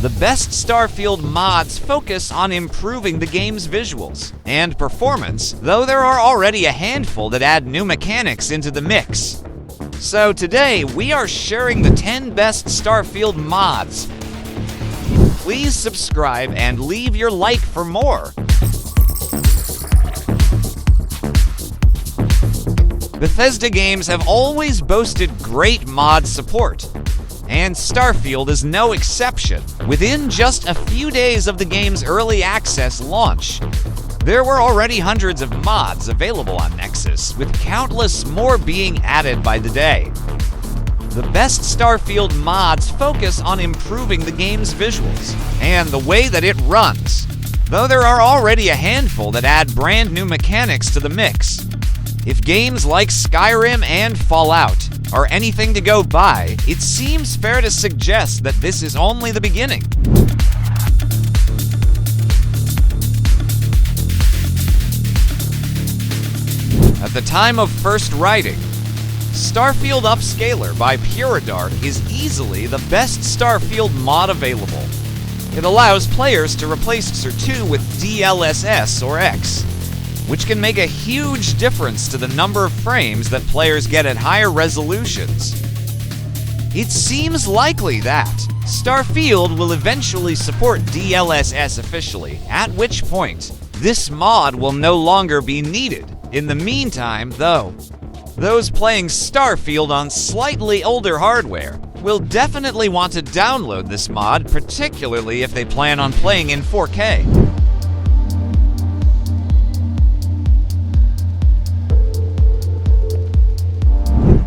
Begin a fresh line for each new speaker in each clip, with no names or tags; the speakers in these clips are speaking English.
The best Starfield mods focus on improving the game's visuals and performance, though there are already a handful that add new mechanics into the mix. So today, we are sharing the 10 best Starfield mods. Please subscribe and leave your like for more. Bethesda games have always boasted great mod support, and Starfield is no exception. Within just a few days of the game's early access launch, there were already hundreds of mods available on Nexus, with countless more being added by the day. The best Starfield mods focus on improving the game's visuals and the way that it runs, though there are already a handful that add brand new mechanics to the mix. If games like Skyrim and Fallout are anything to go by, it seems fair to suggest that this is only the beginning. At the time of first writing, Starfield Upscaler by Puridark is easily the best Starfield mod available. It allows players to replace Xer 2 with DLSS or X, which can make a huge difference to the number of frames that players get at higher resolutions. It seems likely that Starfield will eventually support DLSS officially, at which point this mod will no longer be needed. In the meantime, though, those playing Starfield on slightly older hardware will definitely want to download this mod, particularly if they plan on playing in 4K.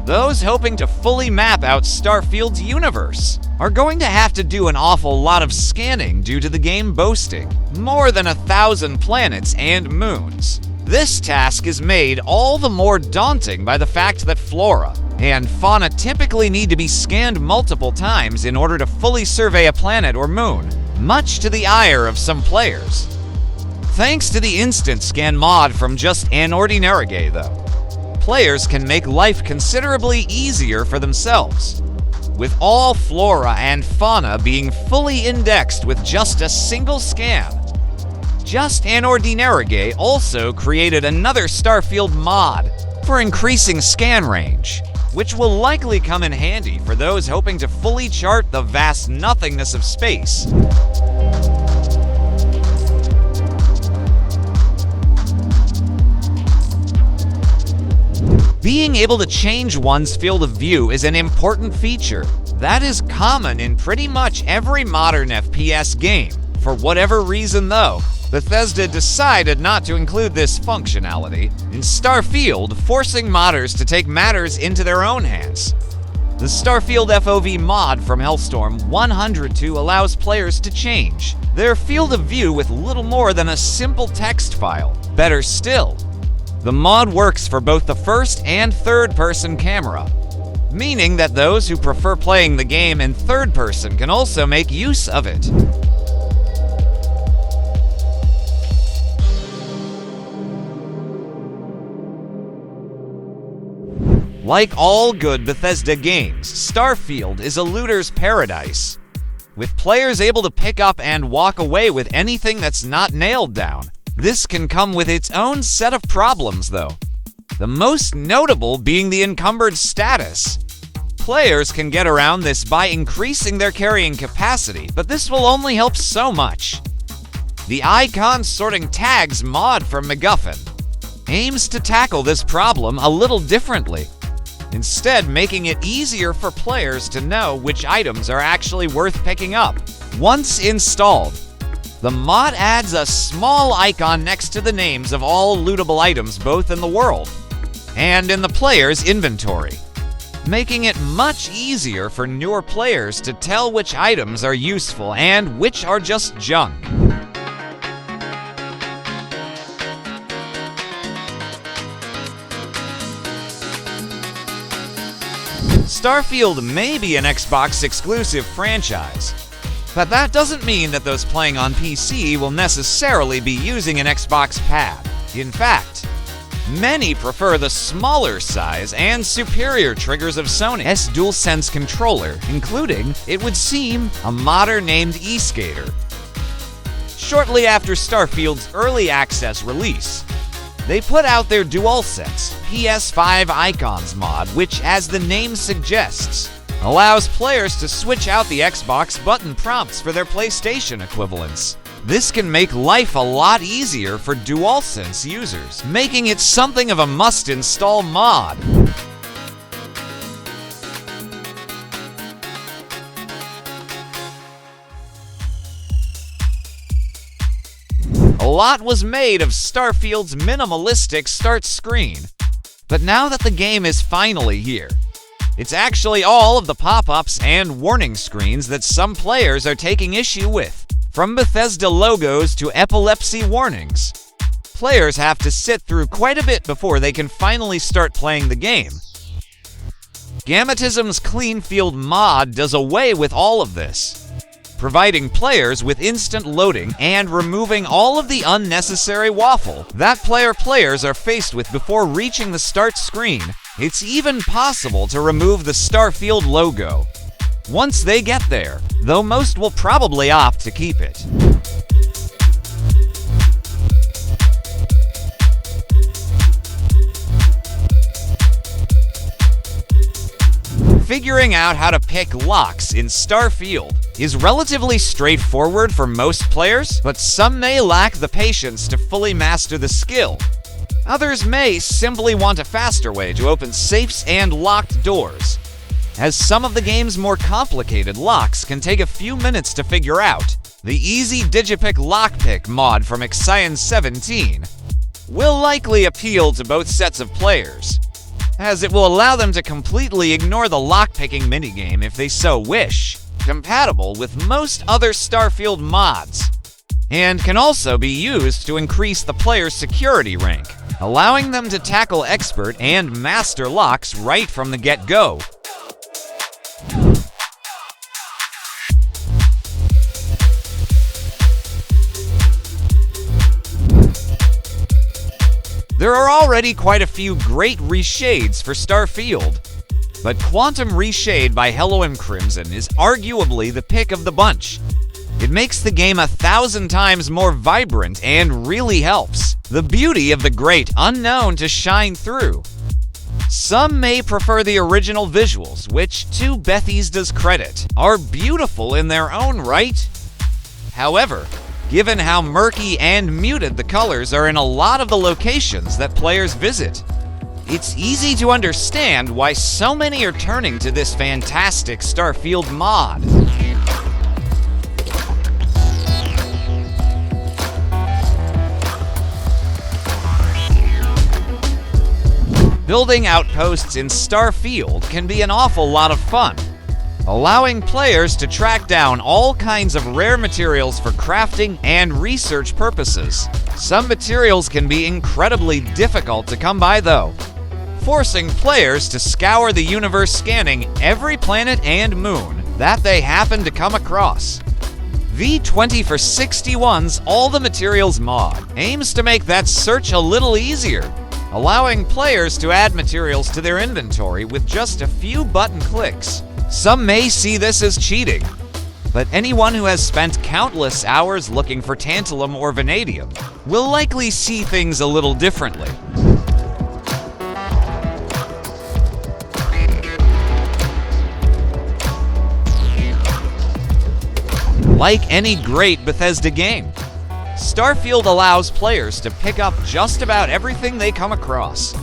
Those hoping to fully map out Starfield's universe are going to have to do an awful lot of scanning due to the game boasting more than 1,000 planets and moons. This task is made all the more daunting by the fact that flora and fauna typically need to be scanned multiple times in order to fully survey a planet or moon, much to the ire of some players. Thanks to the instant scan mod from just Anordinarige, though, players can make life considerably easier for themselves, with all flora and fauna being fully indexed with just a single scan. Just Anordinarige also created another Starfield mod for increasing scan range, which will likely come in handy for those hoping to fully chart the vast nothingness of space. Being able to change one's field of view is an important feature that is common in pretty much every modern FPS game. For whatever reason, though, Bethesda decided not to include this functionality in Starfield, forcing modders to take matters into their own hands. The Starfield FOV mod from Hellstorm 102 allows players to change their field of view with little more than a simple text file. Better still, the mod works for both the first and third-person camera, meaning that those who prefer playing the game in third person can also make use of it. Like all good Bethesda games, Starfield is a looter's paradise, with players able to pick up and walk away with anything that's not nailed down. This can come with its own set of problems, though, the most notable being the encumbered status. Players can get around this by increasing their carrying capacity, but this will only help so much. The icon sorting tags mod from MacGuffin aims to tackle this problem a little differently, instead making it easier for players to know which items are actually worth picking up. Once installed, the mod adds a small icon next to the names of all lootable items both in the world and in the player's inventory, making it much easier for newer players to tell which items are useful and which are just junk. Starfield may be an Xbox-exclusive franchise, but that doesn't mean that those playing on PC will necessarily be using an Xbox pad. In fact, Many prefer the smaller size and superior triggers of Sony's DualSense controller, including, it would seem, a modder named eSkater. Shortly after Starfield's early access release, they put out their DualSense PS5 Icons mod, which, as the name suggests, allows players to switch out the Xbox button prompts for their PlayStation equivalents. This can make life a lot easier for DualSense users, making it something of a must-install mod. A lot was made of Starfield's minimalistic start screen, but now that the game is finally here, it's actually all of the pop-ups and warning screens that some players are taking issue with. From Bethesda logos to epilepsy warnings, players have to sit through quite a bit before they can finally start playing the game. GAMESTATION's Cleanfield mod does away with all of this, providing players with instant loading and removing all of the unnecessary waffle that players are faced with before reaching the start screen. It's even possible to remove the Starfield logo once they get there, though most will probably opt to keep it. Figuring out how to pick locks in Starfield is relatively straightforward for most players, but some may lack the patience to fully master the skill. Others may simply want a faster way to open safes and locked doors, as some of the game's more complicated locks can take a few minutes to figure out. The easy Digipick lockpick mod from Skyrim 17 will likely appeal to both sets of players, as it will allow them to completely ignore the lockpicking minigame if they so wish, compatible with most other Starfield mods, and can also be used to increase the player's security rank, allowing them to tackle expert and master locks right from the get-go. There are already quite a few great reshades for Starfield, but Quantum Reshade by Hello and Crimson is arguably the pick of the bunch. It makes the game 1,000 times more vibrant and really helps the beauty of the great unknown to shine through. Some may prefer the original visuals, which, to Bethesda's credit, are beautiful in their own right. However, given how murky and muted the colors are in a lot of the locations that players visit, it's easy to understand why so many are turning to this fantastic Starfield mod. Building outposts in Starfield can be an awful lot of fun, allowing players to track down all kinds of rare materials for crafting and research purposes. Some materials can be incredibly difficult to come by though, forcing players to scour the universe scanning every planet and moon that they happen to come across. V20 for 61's All the Materials mod aims to make that search a little easier, allowing players to add materials to their inventory with just a few button clicks. Some may see this as cheating, but anyone who has spent countless hours looking for tantalum or vanadium will likely see things a little differently. Like any great Bethesda game, Starfield allows players to pick up just about everything they come across,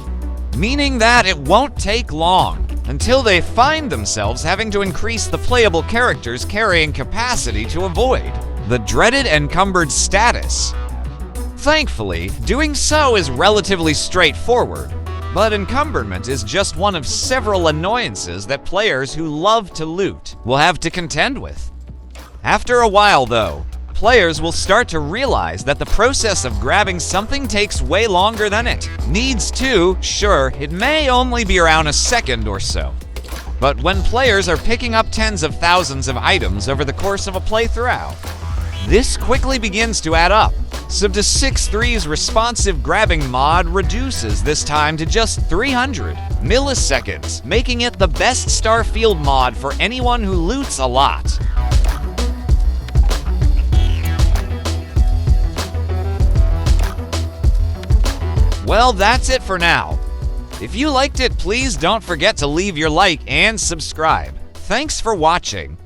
meaning that it won't take long until they find themselves having to increase the playable character's carrying capacity to avoid the dreaded encumbered status. Thankfully, doing so is relatively straightforward, but encumberment is just one of several annoyances that players who love to loot will have to contend with. After a while, though, players will start to realize that the process of grabbing something takes way longer than it needs to. Sure, it may only be around a second or so, but when players are picking up tens of thousands of items over the course of a playthrough, this quickly begins to add up, Subto 6.3's responsive grabbing mod reduces this time to just 300 milliseconds, making it the best Starfield mod for anyone who loots a lot. Well, that's it for now. If you liked it, please don't forget to leave your like and subscribe. Thanks for watching.